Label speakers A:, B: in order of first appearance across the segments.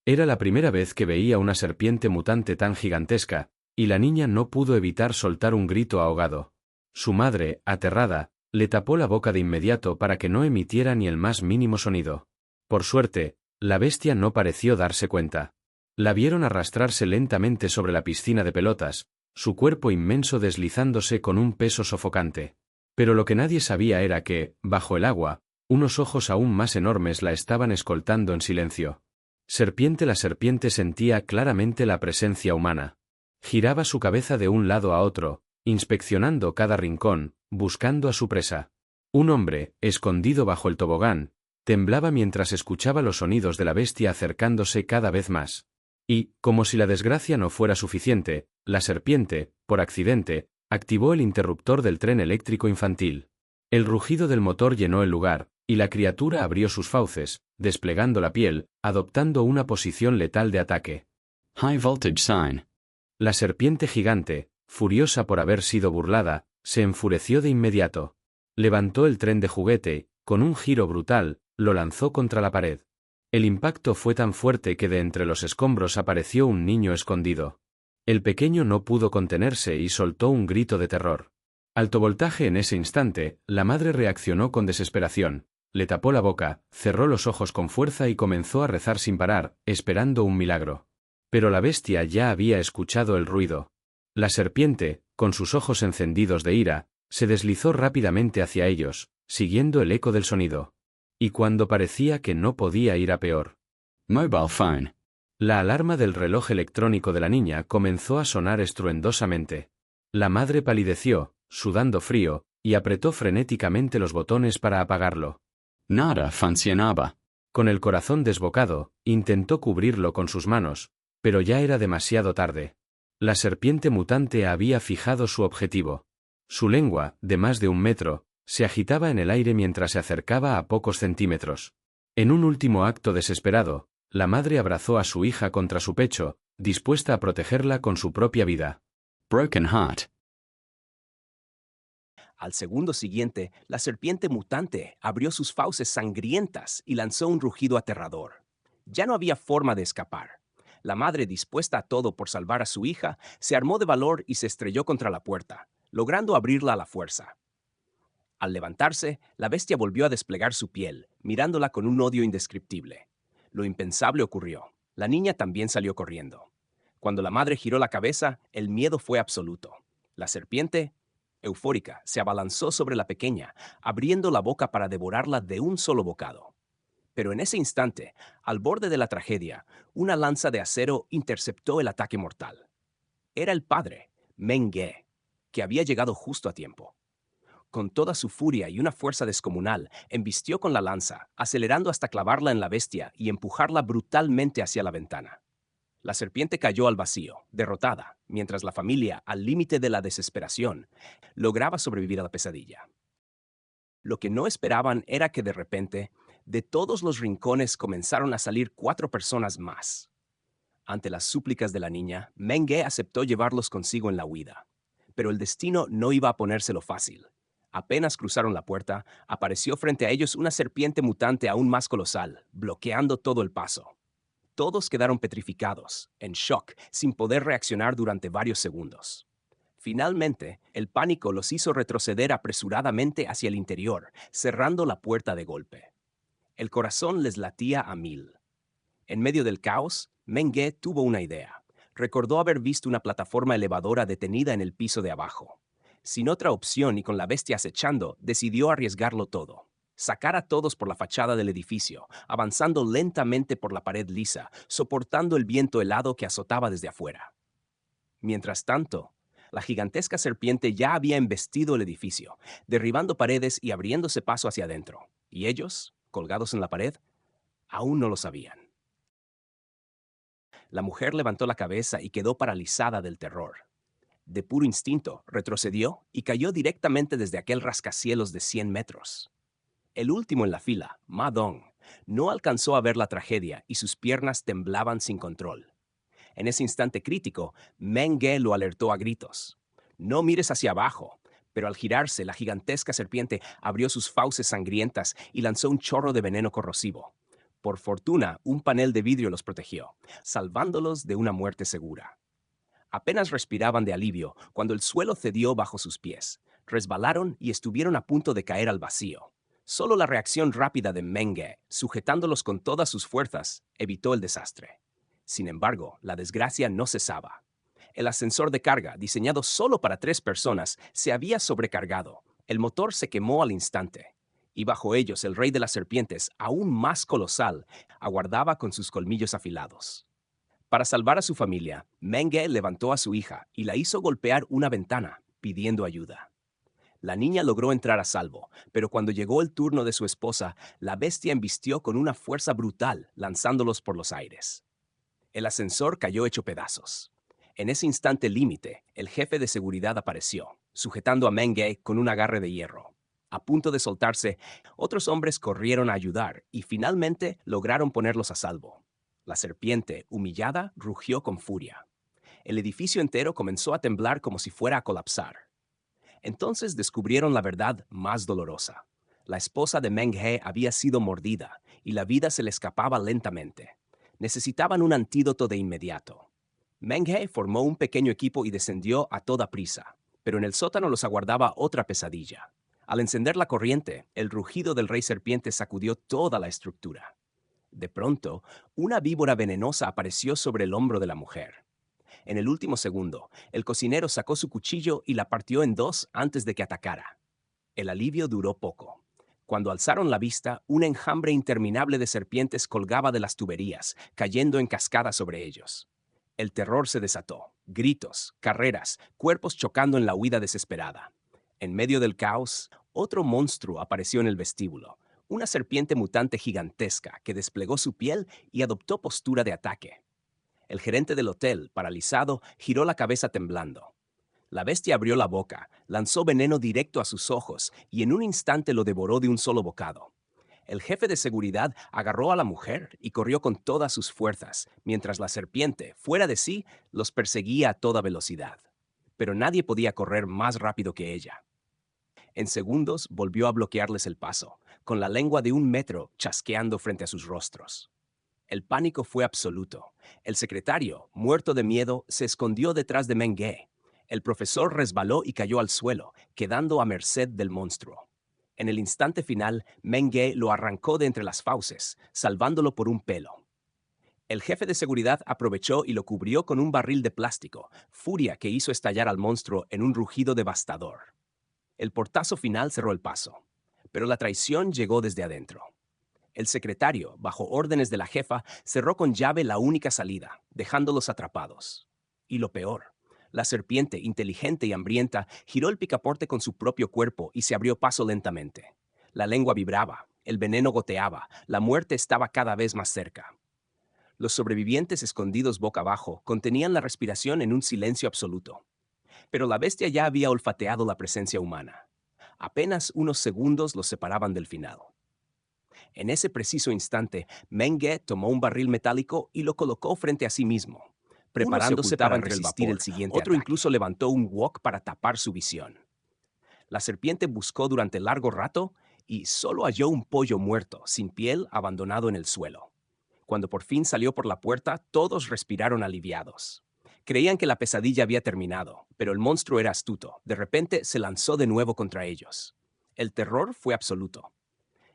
A: Era la primera vez que veía una serpiente mutante tan gigantesca, y la niña no pudo evitar soltar un grito ahogado. Su madre, aterrada, le tapó la boca de inmediato para que no emitiera ni el más mínimo sonido. Por suerte, la bestia no pareció darse cuenta. La vieron arrastrarse lentamente sobre la piscina de pelotas, su cuerpo inmenso deslizándose con un peso sofocante. Pero lo que nadie sabía era que, bajo el agua, unos ojos aún más enormes la estaban escoltando en silencio. La serpiente sentía claramente la presencia humana. Giraba su cabeza de un lado a otro, inspeccionando cada rincón, buscando a su presa. Un hombre, escondido bajo el tobogán, temblaba mientras escuchaba los sonidos de la bestia acercándose cada vez más. Y, como si la desgracia no fuera suficiente, la serpiente, por accidente, activó el interruptor del tren eléctrico infantil. El rugido del motor llenó el lugar, y la criatura abrió sus fauces, desplegando la piel, adoptando una posición letal de ataque.
B: High voltage sign.
A: La serpiente gigante, furiosa por haber sido burlada, se enfureció de inmediato. Levantó el tren de juguete, con un giro brutal, lo lanzó contra la pared. El impacto fue tan fuerte que de entre los escombros apareció un niño escondido. El pequeño no pudo contenerse y soltó un grito de terror. Alto voltaje en ese instante, la madre reaccionó con desesperación, le tapó la boca, cerró los ojos con fuerza y comenzó a rezar sin parar, esperando un milagro. Pero la bestia ya había escuchado el ruido. La serpiente, con sus ojos encendidos de ira, se deslizó rápidamente hacia ellos, siguiendo el eco del sonido. Y cuando parecía que no podía ir a peor.
B: Mobile phone.
A: La alarma del reloj electrónico de la niña comenzó a sonar estruendosamente. La madre palideció, sudando frío, y apretó frenéticamente los botones para apagarlo.
B: Nada funcionaba.
A: Con el corazón desbocado, intentó cubrirlo con sus manos, pero ya era demasiado tarde. La serpiente mutante había fijado su objetivo. Su lengua, de más de 1 metro, se agitaba en el aire mientras se acercaba a pocos centímetros. En un último acto desesperado, la madre abrazó a su hija contra su pecho, dispuesta a protegerla con su propia vida.
B: Broken heart.
C: Al segundo siguiente, la serpiente mutante abrió sus fauces sangrientas y lanzó un rugido aterrador. Ya no había forma de escapar. La madre, dispuesta a todo por salvar a su hija, se armó de valor y se estrelló contra la puerta, logrando abrirla a la fuerza. Al levantarse, la bestia volvió a desplegar su piel, mirándola con un odio indescriptible. Lo impensable ocurrió. La niña también salió corriendo. Cuando la madre giró la cabeza, el miedo fue absoluto. La serpiente, eufórica, se abalanzó sobre la pequeña, abriendo la boca para devorarla de un solo bocado. Pero en ese instante, al borde de la tragedia, una lanza de acero interceptó el ataque mortal. Era el padre, Meng-Ge, que había llegado justo a tiempo. Con toda su furia y una fuerza descomunal, embistió con la lanza, acelerando hasta clavarla en la bestia y empujarla brutalmente hacia la ventana. La serpiente cayó al vacío, derrotada, mientras la familia, al límite de la desesperación, lograba sobrevivir a la pesadilla. Lo que no esperaban era que de repente, de todos los rincones comenzaron a salir 4 personas más. Ante las súplicas de la niña, Meng-Ge aceptó llevarlos consigo en la huida. Pero el destino no iba a ponérselo fácil. Apenas cruzaron la puerta, apareció frente a ellos una serpiente mutante aún más colosal, bloqueando todo el paso. Todos quedaron petrificados, en shock, sin poder reaccionar durante varios segundos. Finalmente, el pánico los hizo retroceder apresuradamente hacia el interior, cerrando la puerta de golpe. El corazón les latía a 1000. En medio del caos, Meng-Ge tuvo una idea. Recordó haber visto una plataforma elevadora detenida en el piso de abajo. Sin otra opción y con la bestia acechando, decidió arriesgarlo todo. Sacar a todos por la fachada del edificio, avanzando lentamente por la pared lisa, soportando el viento helado que azotaba desde afuera. Mientras tanto, la gigantesca serpiente ya había embestido el edificio, derribando paredes y abriéndose paso hacia adentro. Y ellos, colgados en la pared, aún no lo sabían. La mujer levantó la cabeza y quedó paralizada del terror. De puro instinto, retrocedió y cayó directamente desde aquel rascacielos de 100 metros. El último en la fila, Ma Dong, no alcanzó a ver la tragedia y sus piernas temblaban sin control. En ese instante crítico, Meng-Ge lo alertó a gritos. «No mires hacia abajo», pero al girarse, la gigantesca serpiente abrió sus fauces sangrientas y lanzó un chorro de veneno corrosivo. Por fortuna, un panel de vidrio los protegió, salvándolos de una muerte segura. Apenas respiraban de alivio cuando el suelo cedió bajo sus pies. Resbalaron y estuvieron a punto de caer al vacío. Solo la reacción rápida de Menge, sujetándolos con todas sus fuerzas, evitó el desastre. Sin embargo, la desgracia no cesaba. El ascensor de carga, diseñado solo para 3 personas, se había sobrecargado. El motor se quemó al instante. Y bajo ellos el rey de las serpientes, aún más colosal, aguardaba con sus colmillos afilados. Para salvar a su familia, Menge levantó a su hija y la hizo golpear una ventana, pidiendo ayuda. La niña logró entrar a salvo, pero cuando llegó el turno de su esposa, la bestia embistió con una fuerza brutal, lanzándolos por los aires. El ascensor cayó hecho pedazos. En ese instante límite, el jefe de seguridad apareció, sujetando a Menge con un agarre de hierro. A punto de soltarse, otros hombres corrieron a ayudar y finalmente lograron ponerlos a salvo. La serpiente, humillada, rugió con furia. El edificio entero comenzó a temblar como si fuera a colapsar. Entonces descubrieron la verdad más dolorosa. La esposa de Meng-He había sido mordida y la vida se le escapaba lentamente. Necesitaban un antídoto de inmediato. Meng-He formó un pequeño equipo y descendió a toda prisa, pero en el sótano los aguardaba otra pesadilla. Al encender la corriente, el rugido del rey serpiente sacudió toda la estructura. De pronto, una víbora venenosa apareció sobre el hombro de la mujer. En el último segundo, el cocinero sacó su cuchillo y la partió en 2 antes de que atacara. El alivio duró poco. Cuando alzaron la vista, un enjambre interminable de serpientes colgaba de las tuberías, cayendo en cascada sobre ellos. El terror se desató. Gritos, carreras, cuerpos chocando en la huida desesperada. En medio del caos, otro monstruo apareció en el vestíbulo. Una serpiente mutante gigantesca que desplegó su piel y adoptó postura de ataque. El gerente del hotel, paralizado, giró la cabeza temblando. La bestia abrió la boca, lanzó veneno directo a sus ojos y en un instante lo devoró de un solo bocado. El jefe de seguridad agarró a la mujer y corrió con todas sus fuerzas, mientras la serpiente, fuera de sí, los perseguía a toda velocidad. Pero nadie podía correr más rápido que ella. En segundos volvió a bloquearles el paso, con la lengua de 1 metro chasqueando frente a sus rostros. El pánico fue absoluto. El secretario, muerto de miedo, se escondió detrás de Menge. El profesor resbaló y cayó al suelo, quedando a merced del monstruo. En el instante final, Menge lo arrancó de entre las fauces, salvándolo por un pelo. El jefe de seguridad aprovechó y lo cubrió con un barril de plástico, furia que hizo estallar al monstruo en un rugido devastador. El portazo final cerró el paso, pero la traición llegó desde adentro. El secretario, bajo órdenes de la jefa, cerró con llave la única salida, dejándolos atrapados. Y lo peor, la serpiente, inteligente y hambrienta, giró el picaporte con su propio cuerpo y se abrió paso lentamente. La lengua vibraba, el veneno goteaba, la muerte estaba cada vez más cerca. Los sobrevivientes escondidos boca abajo contenían la respiración en un silencio absoluto. Pero la bestia ya había olfateado la presencia humana. Apenas unos segundos los separaban del final. En ese preciso instante, Menge tomó un barril metálico y lo colocó frente a sí mismo, preparándose para resistir el siguiente ataque. Otro incluso levantó un wok para tapar su visión. La serpiente buscó durante largo rato y solo halló un pollo muerto, sin piel, abandonado en el suelo. Cuando por fin salió por la puerta, todos respiraron aliviados. Creían que la pesadilla había terminado, pero el monstruo era astuto. De repente se lanzó de nuevo contra ellos. El terror fue absoluto.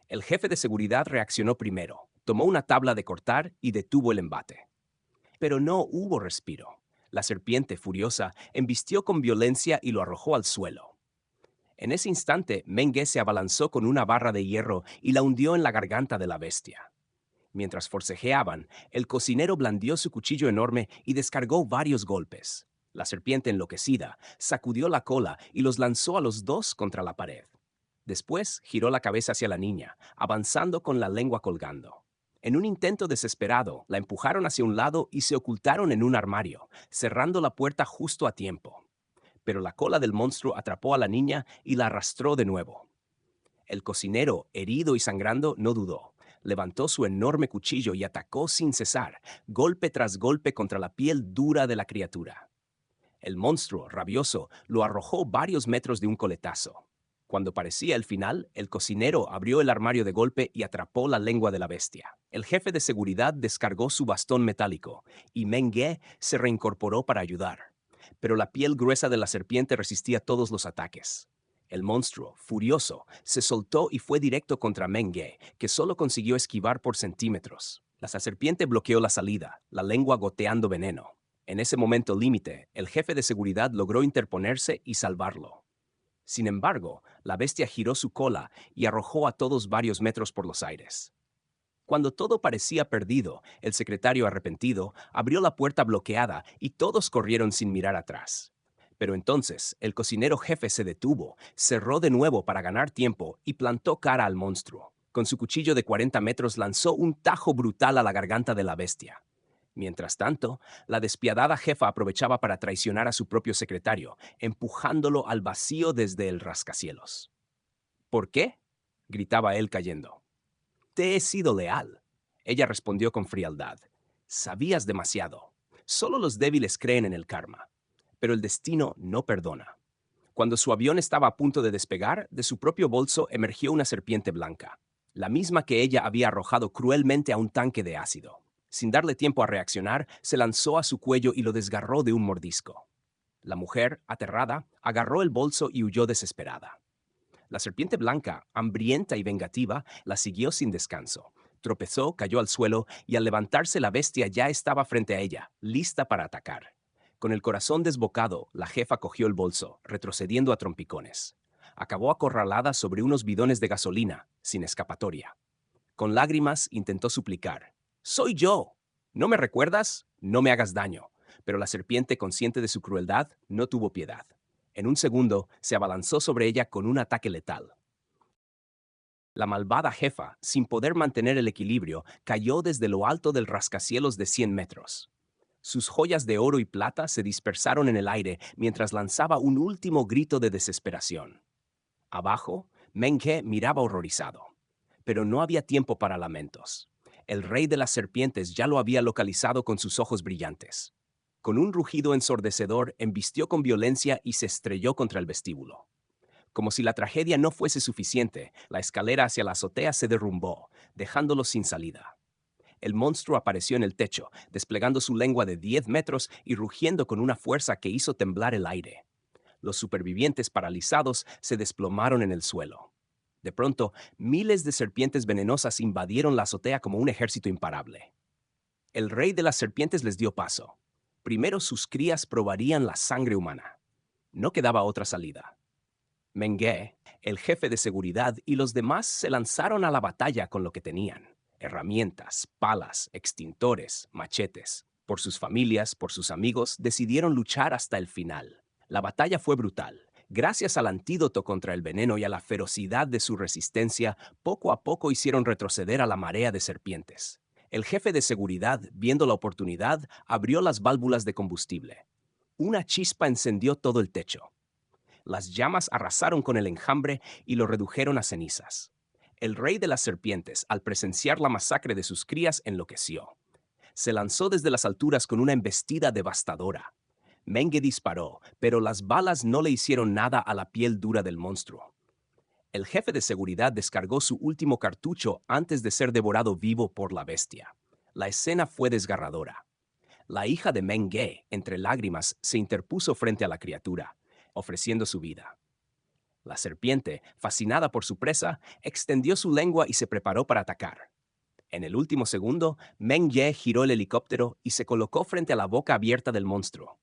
C: El jefe de seguridad reaccionó primero, tomó una tabla de cortar y detuvo el embate. Pero no hubo respiro. La serpiente, furiosa, embistió con violencia y lo arrojó al suelo. En ese instante, Menge se abalanzó con una barra de hierro y la hundió en la garganta de la bestia. Mientras forcejeaban, el cocinero blandió su cuchillo enorme y descargó varios golpes. La serpiente, enloquecida, sacudió la cola y los lanzó a los 2 contra la pared. Después giró la cabeza hacia la niña, avanzando con la lengua colgando. En un intento desesperado, la empujaron hacia un lado y se ocultaron en un armario, cerrando la puerta justo a tiempo. Pero la cola del monstruo atrapó a la niña y la arrastró de nuevo. El cocinero, herido y sangrando, no dudó. Levantó su enorme cuchillo y atacó sin cesar, golpe tras golpe contra la piel dura de la criatura. El monstruo, rabioso, lo arrojó varios metros de un coletazo. Cuando parecía el final, el cocinero abrió el armario de golpe y atrapó la lengua de la bestia. El jefe de seguridad descargó su bastón metálico y Meng-Ge se reincorporó para ayudar. Pero la piel gruesa de la serpiente resistía todos los ataques. El monstruo, furioso, se soltó y fue directo contra Meng-Ge, que solo consiguió esquivar por centímetros. La serpiente bloqueó la salida, la lengua goteando veneno. En ese momento límite, el jefe de seguridad logró interponerse y salvarlo. Sin embargo, la bestia giró su cola y arrojó a todos varios metros por los aires. Cuando todo parecía perdido, el secretario arrepentido abrió la puerta bloqueada y todos corrieron sin mirar atrás. Pero entonces, el cocinero jefe se detuvo, cerró de nuevo para ganar tiempo y plantó cara al monstruo. Con su cuchillo de 40 metros lanzó un tajo brutal a la garganta de la bestia. Mientras tanto, la despiadada jefa aprovechaba para traicionar a su propio secretario, empujándolo al vacío desde el rascacielos. ¿Por qué?, gritaba él cayendo. Te he sido leal. Ella respondió con frialdad. Sabías demasiado. Solo los débiles creen en el karma. Pero el destino no perdona. Cuando su avión estaba a punto de despegar, de su propio bolso emergió una serpiente blanca, la misma que ella había arrojado cruelmente a un tanque de ácido. Sin darle tiempo a reaccionar, se lanzó a su cuello y lo desgarró de un mordisco. La mujer, aterrada, agarró el bolso y huyó desesperada. La serpiente blanca, hambrienta y vengativa, la siguió sin descanso. Tropezó, cayó al suelo y al levantarse la bestia ya estaba frente a ella, lista para atacar. Con el corazón desbocado, la jefa cogió el bolso, retrocediendo a trompicones. Acabó acorralada sobre unos bidones de gasolina, sin escapatoria. Con lágrimas intentó suplicar. «¡Soy yo! ¿No me recuerdas? No me hagas daño». Pero la serpiente, consciente de su crueldad, no tuvo piedad. En un segundo, se abalanzó sobre ella con un ataque letal. La malvada jefa, sin poder mantener el equilibrio, cayó desde lo alto del rascacielos de 100 metros. Sus joyas de oro y plata se dispersaron en el aire mientras lanzaba un último grito de desesperación. Abajo, Meng-Ge miraba horrorizado. Pero no había tiempo para lamentos. El rey de las serpientes ya lo había localizado con sus ojos brillantes. Con un rugido ensordecedor, embistió con violencia y se estrelló contra el vestíbulo. Como si la tragedia no fuese suficiente, la escalera hacia la azotea se derrumbó, dejándolo sin salida. El monstruo apareció en el techo, desplegando su lengua de 10 metros y rugiendo con una fuerza que hizo temblar el aire. Los supervivientes paralizados se desplomaron en el suelo. De pronto, miles de serpientes venenosas invadieron la azotea como un ejército imparable. El rey de las serpientes les dio paso. Primero sus crías probarían la sangre humana. No quedaba otra salida. Meng-Ge, el jefe de seguridad, y los demás se lanzaron a la batalla con lo que tenían. Herramientas, palas, extintores, machetes. Por sus familias, por sus amigos, decidieron luchar hasta el final. La batalla fue brutal. Gracias al antídoto contra el veneno y a la ferocidad de su resistencia, poco a poco hicieron retroceder a la marea de serpientes. El jefe de seguridad, viendo la oportunidad, abrió las válvulas de combustible. Una chispa encendió todo el techo. Las llamas arrasaron con el enjambre y lo redujeron a cenizas. El rey de las serpientes, al presenciar la masacre de sus crías, enloqueció. Se lanzó desde las alturas con una embestida devastadora. Meng-Ge disparó, pero las balas no le hicieron nada a la piel dura del monstruo. El jefe de seguridad descargó su último cartucho antes de ser devorado vivo por la bestia. La escena fue desgarradora. La hija de Meng-Ge, entre lágrimas, se interpuso frente a la criatura, ofreciendo su vida. La serpiente, fascinada por su presa, extendió su lengua y se preparó para atacar. En el último segundo, Meng-Ge giró el helicóptero y se colocó frente a la boca abierta del monstruo.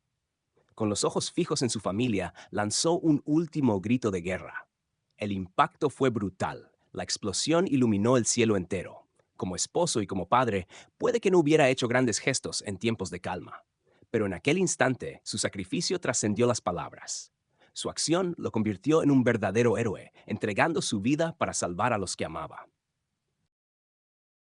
C: Con los ojos fijos en su familia, lanzó un último grito de guerra. El impacto fue brutal. La explosión iluminó el cielo entero. Como esposo y como padre, puede que no hubiera hecho grandes gestos en tiempos de calma. Pero en aquel instante, su sacrificio trascendió las palabras. Su acción lo convirtió en un verdadero héroe, entregando su vida para salvar a los que amaba.